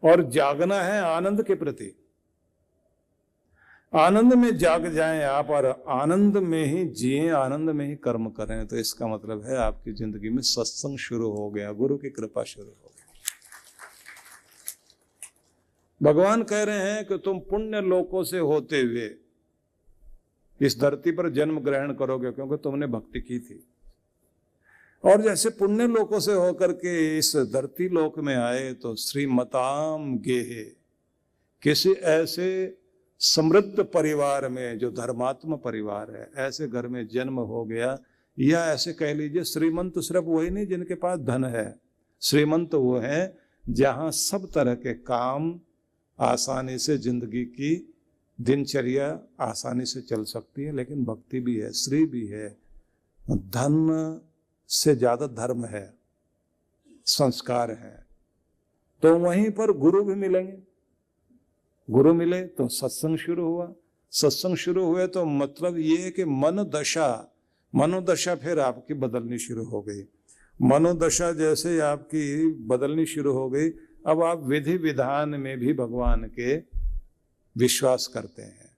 और जागना है आनंद के प्रति। आनंद में जाग जाएं आप और आनंद में ही जिए, आनंद में ही कर्म करें, तो इसका मतलब है आपकी जिंदगी में सत्संग शुरू हो गया, गुरु की कृपा शुरू हो गई। भगवान कह रहे हैं कि तुम पुण्य लोकों से होते हुए इस धरती पर जन्म ग्रहण करोगे, क्योंकि तुमने भक्ति की थी। और जैसे पुण्य लोकों से होकर के इस धरती लोक में आए तो श्रीमताम गेहे, किसी ऐसे समृद्ध परिवार में जो धर्मात्मा परिवार है, ऐसे घर में जन्म हो गया। या ऐसे कह लीजिए श्रीमंत सिर्फ वही नहीं जिनके पास धन है, श्रीमंत वो है जहां सब तरह के काम आसानी से, जिंदगी की दिनचर्या आसानी से चल सकती है, लेकिन भक्ति भी है, श्री भी है, धन से ज्यादा धर्म है, संस्कार है। तो वहीं पर गुरु भी मिलेंगे। गुरु मिले तो सत्संग शुरू हुआ, सत्संग शुरू हुए तो मतलब ये कि मनोदशा फिर आपकी बदलनी शुरू हो गई। मनोदशा जैसे आपकी बदलनी शुरू हो गई, अब आप विधि विधान में भी भगवान के विश्वास करते हैं।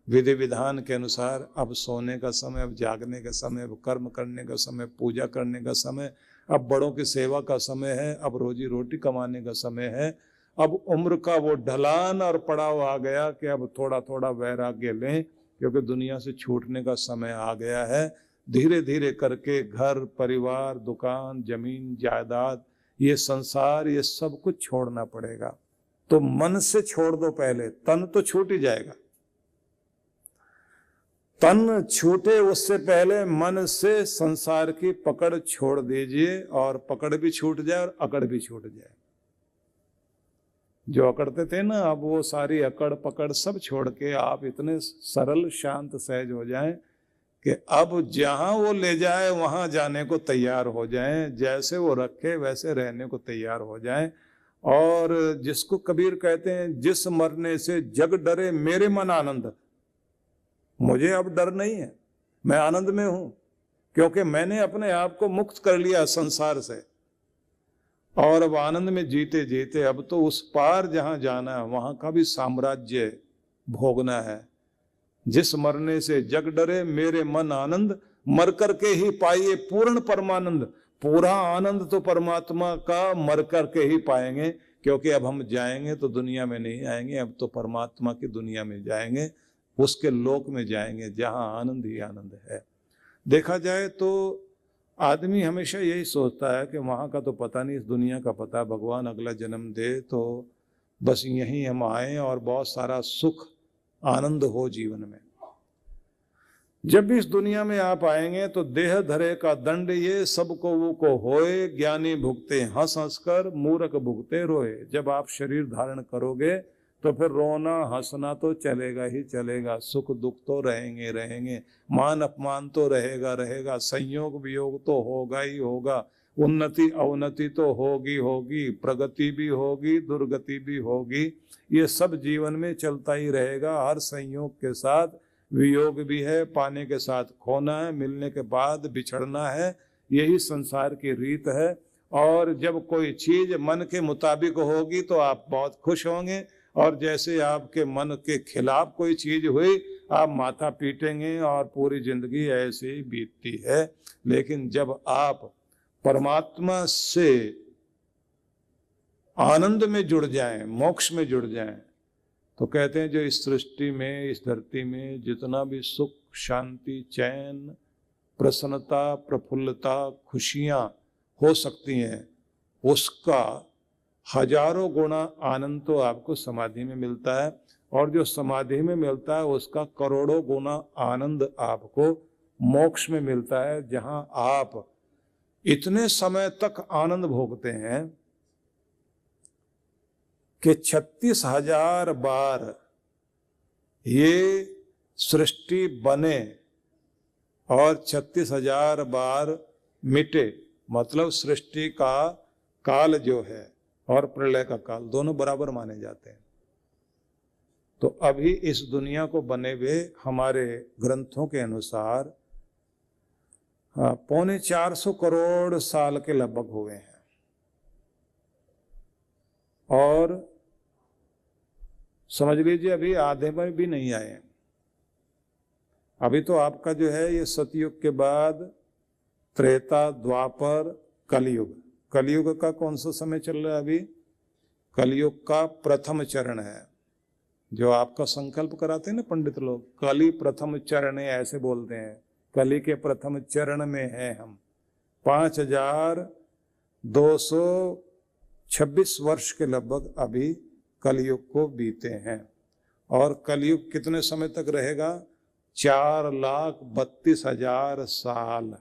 विधि विधान के अनुसार अब सोने का समय, अब जागने का समय, अब कर्म करने का समय, पूजा करने का समय, अब बड़ों की सेवा का समय है, अब रोजी रोटी कमाने का समय है। अब उम्र का वो ढलान और पड़ाव आ गया कि अब थोड़ा थोड़ा वैराग्य लें, क्योंकि दुनिया से छूटने का समय आ गया है। धीरे धीरे करके घर परिवार, दुकान, जमीन जायदाद, ये संसार, ये सब कुछ छोड़ना पड़ेगा। तो मन से छोड़ दो पहले, तन तो छूट ही जाएगा। तन छूटे उससे पहले मन से संसार की पकड़ छोड़ दीजिए, और पकड़ भी छूट जाए और अकड़ भी छूट जाए। जो अकड़ते थे ना, अब वो सारी अकड़ पकड़ सब छोड़ के आप इतने सरल शांत सहज हो जाएं कि अब जहां वो ले जाए वहां जाने को तैयार हो जाएं, जैसे वो रखे वैसे रहने को तैयार हो जाएं। और जिसको कबीर कहते हैं, जिस मरने से जग डरे मेरे मन आनंद, मुझे अब डर नहीं है, मैं आनंद में हूं, क्योंकि मैंने अपने आप को मुक्त कर लिया संसार से। और अब आनंद में जीते जीते अब तो उस पार जहां जाना है वहां का भी साम्राज्य भोगना है। जिस मरने से जग डरे मेरे मन आनंद, मर करके ही पाइए पूर्ण परमानंद। पूरा आनंद तो परमात्मा का मर करके ही पाएंगे, क्योंकि अब हम जाएंगे तो दुनिया में नहीं आएंगे, अब तो परमात्मा की दुनिया में जाएंगे, उसके लोक में जाएंगे जहां आनंद ही आनंद है। देखा जाए तो आदमी हमेशा यही सोचता है कि वहां का तो पता नहीं, इस दुनिया का पता, भगवान अगला जन्म दे तो बस यहीं हम आए और बहुत सारा सुख आनंद हो जीवन में। जब भी इस दुनिया में आप आएंगे तो देह धरे का दंड ये सबको वो को होए, ज्ञानी भुगते हंस हंस कर, मूर्ख भुगते रोए। जब आप शरीर धारण करोगे तो फिर रोना हंसना तो चलेगा ही चलेगा, सुख दुख तो रहेंगे रहेंगे, मान अपमान तो रहेगा रहेगा, संयोग वियोग तो होगा ही होगा, उन्नति अवनति तो होगी होगी, प्रगति भी होगी दुर्गति भी होगी, ये सब जीवन में चलता ही रहेगा। हर संयोग के साथ वियोग भी है, पाने के साथ खोना है, मिलने के बाद बिछड़ना है, यही संसार की रीत है। और जब कोई चीज मन के मुताबिक होगी तो आप बहुत खुश होंगे, और जैसे आपके मन के खिलाफ कोई चीज हुई आप माथा पीटेंगे, और पूरी जिंदगी ऐसे ही बीतती है। लेकिन जब आप परमात्मा से आनंद में जुड़ जाएं, मोक्ष में जुड़ जाएं, तो कहते हैं जो इस सृष्टि में, इस धरती में जितना भी सुख शांति चैन प्रसन्नता प्रफुल्लता खुशियां हो सकती हैं, उसका हजारों गुना आनंद तो आपको समाधि में मिलता है, और जो समाधि में मिलता है उसका करोड़ों गुना आनंद आपको मोक्ष में मिलता है, जहां आप इतने समय तक आनंद भोगते हैं कि 36,000 बार ये सृष्टि बने और 36,000 बार मिटे। मतलब सृष्टि का काल जो है और प्रलय का काल दोनों बराबर माने जाते हैं। तो अभी इस दुनिया को बने हुए हमारे ग्रंथों के अनुसार 450 करोड़ साल के लगभग हुए हैं। और समझ लीजिए अभी आधे में भी नहीं आए हैं। अभी तो आपका जो है ये सतयुग के बाद त्रेता, द्वापर, कलयुग। कलयुग का कौन सा समय चल रहा है अभी? कलयुग का प्रथम चरण है, जो आपका संकल्प कराते हैं ना पंडित लोग, कली प्रथम चरण है ऐसे बोलते हैं। कली के प्रथम चरण में है हम। 5226 वर्ष के लगभग अभी कलयुग को बीते हैं। और कलयुग कितने समय तक रहेगा? 4,32,000 साल।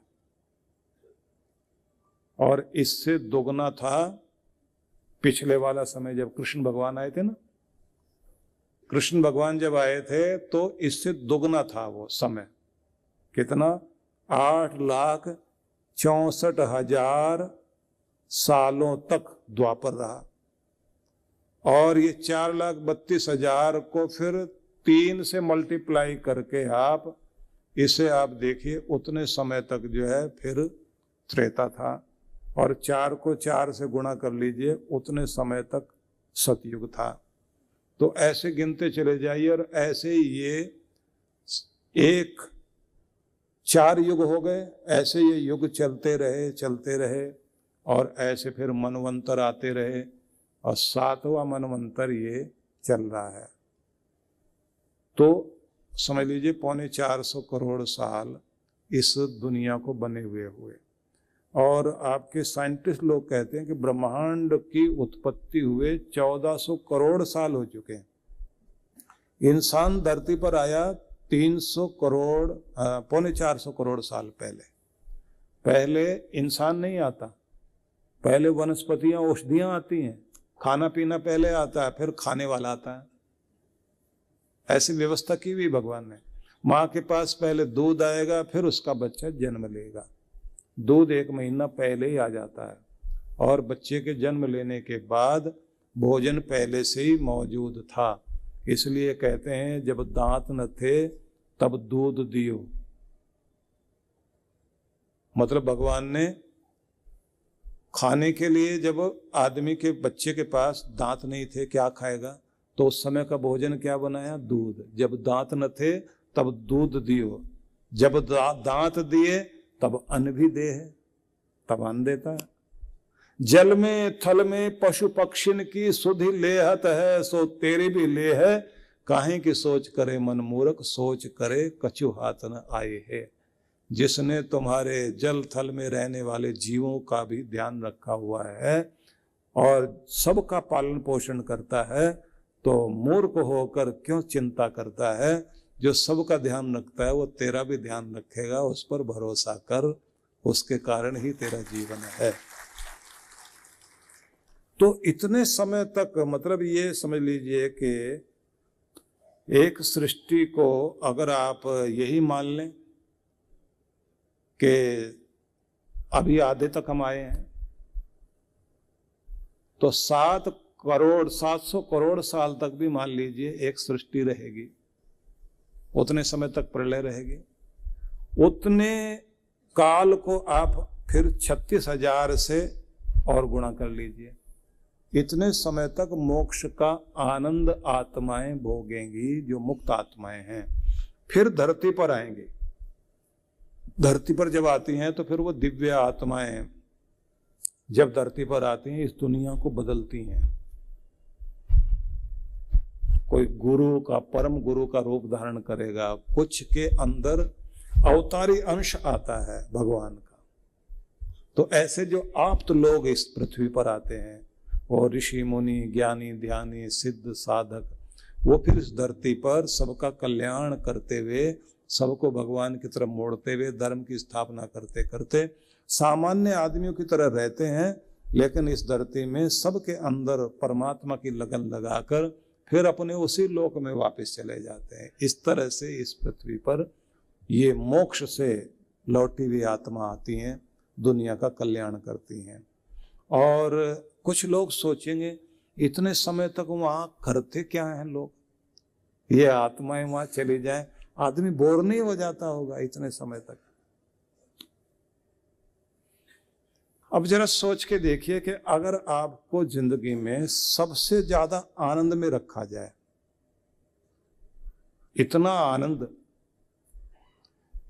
और इससे दोगुना था पिछले वाला समय जब कृष्ण भगवान आए थे ना। कृष्ण भगवान जब आए थे तो इससे दोगुना था वो समय। कितना? 8,64,000 सालों तक द्वापर रहा। और ये 4,32,000 को फिर 3 से मल्टीप्लाई करके आप इसे आप देखिए, उतने समय तक जो है फिर त्रेता था। और 4 को 4 से गुणा कर लीजिए, उतने समय तक सतयुग था। तो ऐसे गिनते चले जाइए, और ऐसे ही ये 4 युग हो गए। ऐसे ये युग चलते रहे और ऐसे फिर मनवंतर आते रहे, और 7वां मनवंतर ये चल रहा है। तो समझ लीजिए 450 करोड़ साल इस दुनिया को बने हुए। और आपके साइंटिस्ट लोग कहते हैं कि ब्रह्मांड की उत्पत्ति हुए 1400 करोड़ साल हो चुके हैं। इंसान धरती पर आया 300 करोड़ 450 करोड़ साल पहले इंसान नहीं आता। पहले वनस्पतियां, औषधियां आती हैं, खाना पीना पहले आता है, फिर खाने वाला आता है। ऐसी व्यवस्था की हुई भगवान ने। माँ के पास पहले दूध आएगा, फिर उसका बच्चा जन्म लेगा। दूध 1 महीना पहले ही आ जाता है। और बच्चे के जन्म लेने के बाद भोजन पहले से ही मौजूद था। इसलिए कहते हैं जब दांत न थे तब दूध दियो। मतलब भगवान ने खाने के लिए, जब आदमी के बच्चे के पास दांत नहीं थे, क्या खाएगा? तो उस समय का भोजन क्या बनाया? दूध। जब दांत न थे तब दूध दियो। जब दांत दिए तब अन्न भी दे है, तब अन्न देता है। जल में थल में पशु पक्षिन की सुधि लेहत है, सो तेरी भी ले है। काहे की सोच करे मन मूर्ख, सोच करे कछु हाथ न आए है। जिसने तुम्हारे जल थल में रहने वाले जीवों का भी ध्यान रखा हुआ है और सबका पालन पोषण करता है, तो मूर्ख होकर क्यों चिंता करता है? जो सबका ध्यान रखता है वो तेरा भी ध्यान रखेगा। उस पर भरोसा कर, उसके कारण ही तेरा जीवन है। तो इतने समय तक, मतलब ये समझ लीजिए कि एक सृष्टि को अगर आप यही मान लें कि अभी आधे तक हम आए हैं, तो 700 करोड़ साल तक भी मान लीजिए एक सृष्टि रहेगी। उतने समय तक प्रलय रहेगी। उतने काल को आप फिर 36,000 से और गुणा कर लीजिए। इतने समय तक मोक्ष का आनंद आत्माएं भोगेंगी, जो मुक्त आत्माएं हैं। फिर धरती पर आएंगे। धरती पर जब आती हैं तो फिर वो दिव्य आत्माएं जब धरती पर आती हैं, इस दुनिया को बदलती हैं। कोई गुरु का, परम गुरु का रूप धारण करेगा। कुछ के अंदर अवतारी अंश आता है भगवान का। तो ऐसे जो आप्त लोग इस पृथ्वी पर आते हैं, वो ऋषि मुनि, ज्ञानी, ध्यानी, सिद्ध, साधक, वो फिर इस धरती पर सबका कल्याण करते हुए, सबको भगवान की तरफ मोड़ते हुए, धर्म की स्थापना करते करते सामान्य आदमियों की तरह रहते हैं। लेकिन इस धरती में सबके अंदर परमात्मा की लगन लगाकर फिर अपने उसी लोक में वापस चले जाते हैं। इस तरह से इस पृथ्वी पर ये मोक्ष से लौटी हुई आत्मा आती हैं, दुनिया का कल्याण करती हैं। और कुछ लोग सोचेंगे इतने समय तक वहां करते क्या हैं लोग? ये आत्माएं वहां चली जाएं, आदमी बोर नहीं हो जाता होगा इतने समय तक? अब जरा सोच के देखिए कि अगर आपको जिंदगी में सबसे ज्यादा आनंद में रखा जाए, इतना आनंद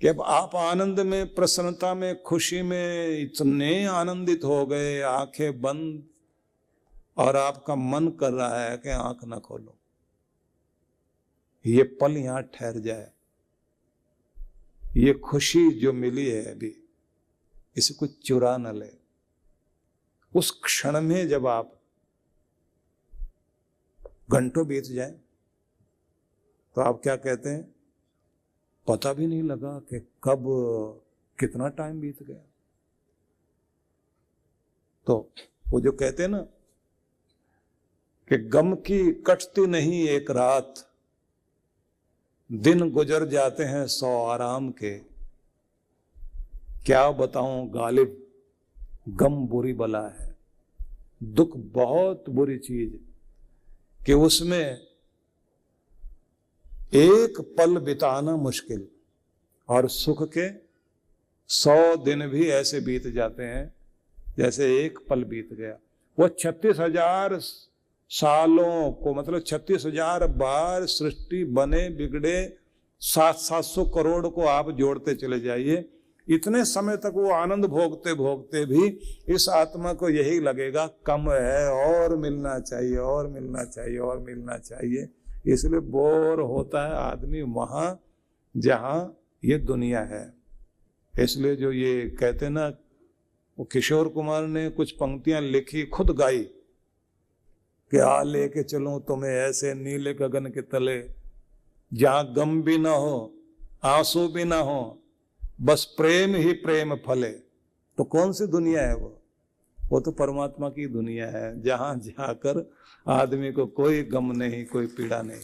कि अब आप आनंद में, प्रसन्नता में, खुशी में इतने आनंदित हो गए, आंखें बंद, और आपका मन कर रहा है कि आंख ना खोलो, ये पल यहां ठहर जाए, ये खुशी जो मिली है अभी इसे कुछ चुरा न ले। उस क्षण में जब आप घंटों बीत जाए तो आप क्या कहते हैं, पता भी नहीं लगा कि कब कितना टाइम बीत गया। तो वो जो कहते हैं ना कि गम की कटती नहीं एक रात, दिन गुजर जाते हैं 100 आराम के, क्या बताऊं गालिब गम बुरी बला है, दुख बहुत बुरी चीज कि उसमें एक पल बिताना मुश्किल, और सुख के 100 दिन भी ऐसे बीत जाते हैं जैसे एक पल बीत गया। वो 36,000 सालों को, मतलब 36,000 बार सृष्टि बने बिगड़े 700 करोड़ को आप जोड़ते चले जाइए, इतने समय तक वो आनंद भोगते भोगते भी इस आत्मा को यही लगेगा कम है, और मिलना चाहिए, और मिलना चाहिए, और मिलना चाहिए। इसलिए बोर होता है आदमी वहां जहां ये दुनिया है। इसलिए जो ये कहते ना, वो किशोर कुमार ने कुछ पंक्तियां लिखी, खुद गाई कि आ लेके चलूं तुम्हें ऐसे नीले गगन के तले, जहां गम भी ना हो, आंसू भी ना हो, बस प्रेम ही प्रेम फले। तो कौन सी दुनिया है वो तो परमात्मा की दुनिया है, जहां जाकर आदमी को कोई गम नहीं, कोई पीड़ा नहीं।